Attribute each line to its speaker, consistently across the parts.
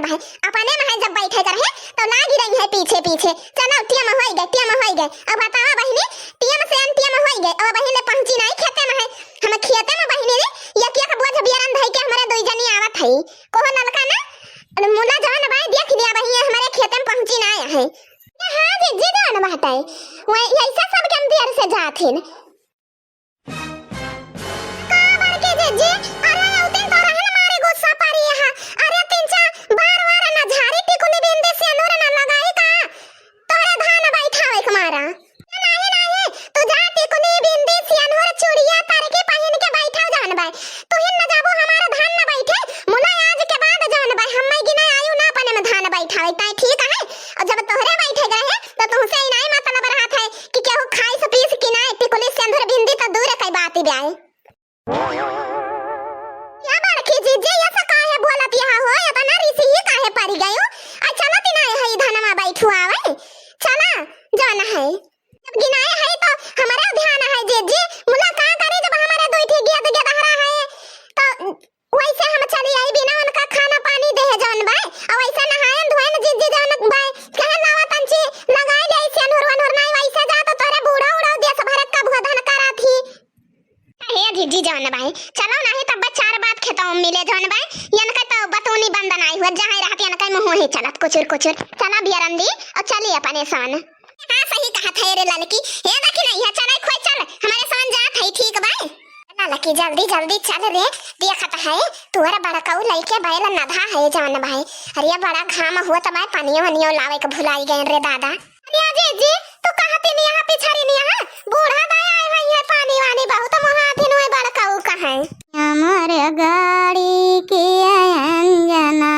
Speaker 1: भाई अपने में है जब बैठे कर है तो लागी रही है पीछे पीछे चलो टिया में होई गए अब बतावा बहिनी टिया में से टिया में होई गए अब बहिनी पहुंची नहीं खेते में है हम खेते में बहिनी रे या किया का बोझ बियारन धई के हमारे दो जनी आवत है कोहो नलका ना मुला जवान भाई देख लिया बहिनी हमारे खेते में पहुंची ना आया है हां जी जी जान बात है वो ऐसा सब के अंदर से जाथिन का बार के जे अरे उतन तो रहन मारे गुस्सा पारी यहां अरे तीन चार बार बार ना झाड़ी टिकुनी बेंदे से नूर ना लगाई का तोरे धान बैठावे कमारा नहीं नहीं तू जा टिकुनी बेंदे से नूर चूड़िया तार के पहन के बैठाओ जान भाई तू हिन ना जाबो हमारा धान ना बैठे मुला आज के बाद जान भाई हम मैं गिना आयु ना अपने में धान बैठावे ताई ठीक है और जब तोहरे बैठे गए हैं तो तुमसे ही नहीं मतलब रहा है कि केहू खाई से पीस की ना टिकुनी से अंदर बिंदी तो दूर कई बात ही ब्याए क्या बार की जीजे ऐसा काहे बोलत यहां हो या तना ऋषि ही काहे पड़ी गयो आ चला तिना है धनमा बैठू आवे चला जाना है जब गिनाए है तो हमारा ध्यान है जीजे मुला का करे जब हमारे दो ठे गेद गेदहरा है तो वैसे हम चली आई बिना उनका खाना पानी दे जान भाई और वैसे नहायन धोयन जीजे जान भाई कहे नावा तंची लगाई ले ऐसे नूर नहीं वैसे जा तो तोरे बूढ़ा उड़ा देश भरत का भोधन करा थी हे जीजी जान भाई चलो नहीं तब चार बात खेता मिले जान भाई यन का तो बतूनी बंदन आई हुआ जहां रहती यन का मुंह ही चलत कुचुर चला बियरंदी और चली अपने सान हां सही कहा था रे लड़की हे देखी नहीं है चल खोई चल हमारे सान जात है ठीक भाई लड़की जल्दी जल्दी चल रे देखत है तोरा बड़ा काऊ लइके बैल नधा है जान भाई अरे बड़ा घाम हुआ त मैं पानी वनियो लावे के भुलाई गए रे दादा अरे जीजी तू कहती नहीं यहां पिछड़ी नहीं यहां बूढ़ा दाया आए है पानी वानी बहुत महाथिन हुए बड़ा काऊ कहां
Speaker 2: हमर गाड़ी के अंजना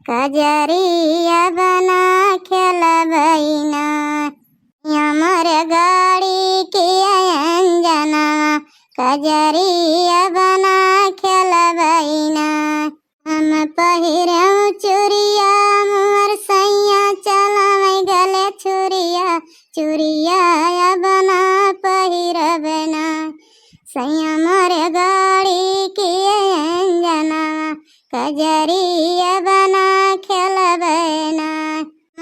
Speaker 2: कजरिया बना खेलबैना हमर गाड़ी के अंजना कजरिया बना खेलबैना हम पहिरऊ चूड़िया मोर सैया चलावे गले चूड़िया बना पहिरबना सैया मोर गाड़ी के अंजना कजरिया बना खेलबना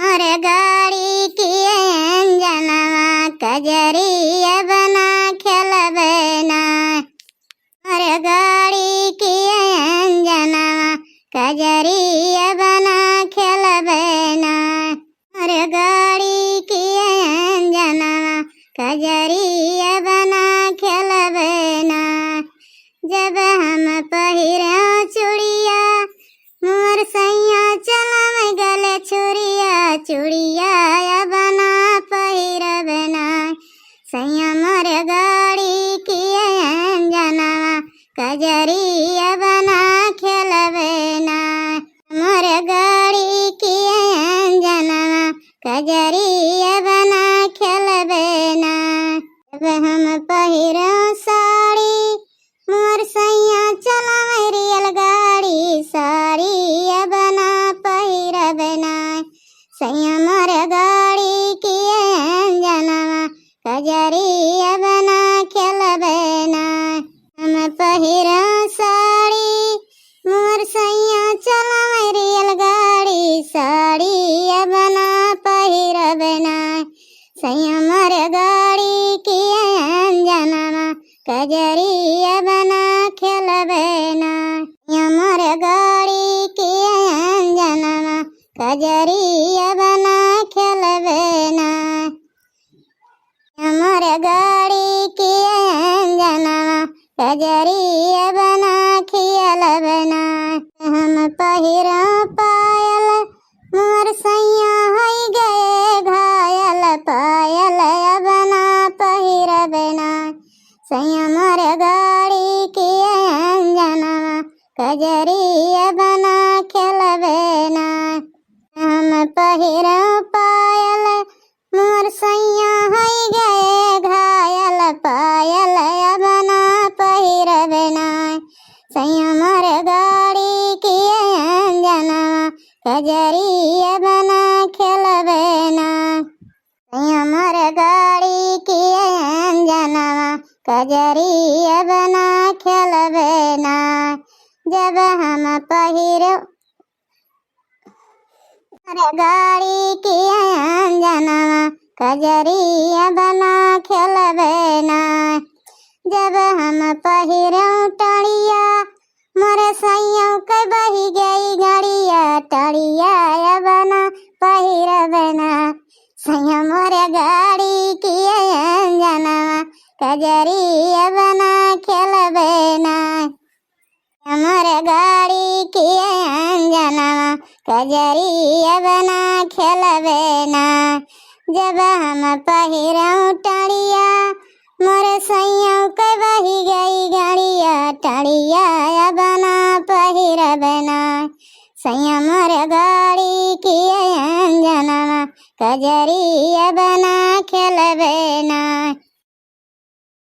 Speaker 2: मोर गाड़ी के अंजना कजरिया बना खेलबना मोर गाड़ी के अंजना कजरिया बना खेलबना मोर गाड़ी के अंजना कजरिया बना खेलबना जब हम पहिरा चूड़िया मोर सैया चलावे गले चूड़िया बना पहिरबना सैया मोर गाड़ी की अंजना कजरिया बना खेलबना मोर गाड़ी की अंजना कजरिया बना खेलबना जब हम पहिरा साड़ी मोर सैया चलावे रियल गाड़ी साड़ी बना पहिरबना सैया मोर गाड़ी की अंजना कजरिया बना खेलबना हम पहिरा साड़ी मोर सैया चलावे रियल गाड़ी साड़ी बना पहिरबना सैया मोर गाड़ी की अंजना कजरिया बना खेलबना मोर गाड़ी की अंजना कजरिया बना खेलबना मोर गाड़ी की अंजना कजरिया बना खेलबना हम पहिरा पायल मोर सैया होई गए घायल पायल बना पहिरबना सैया मोर गाड़ी की अंजना कजरिया बना खेलबना हम पहिरा पायल मोर सैया होई गए घायल पायल बना पहिरबना सैया मोर गाड़ी की अंजना कजरिया बना खेलबना सैया मोर गाड़ी की अंजना कजरिया बना खेलबना जब हम पहिरो अरे गाड़ी की अंजनवा कजरिया बना खेलबे ना जब हम पहिरऊ टड़िया मोरे सैयों के बही गई गड़िया टड़िया बना पहिरबे ना सैया मोरे गाड़ी की अंजनवा कजरिया बना खेलबे ना हमारे गाड़ी की अंजनवा कजरिया बना खेलबे ना जब हम पहिरऊ टड़िया मोरे सैयों के बही गई गड़िया टड़िया बना पहिरबे ना सैया मोरे गाड़ी की अंजनवा कजरिया बना खेलबे ना।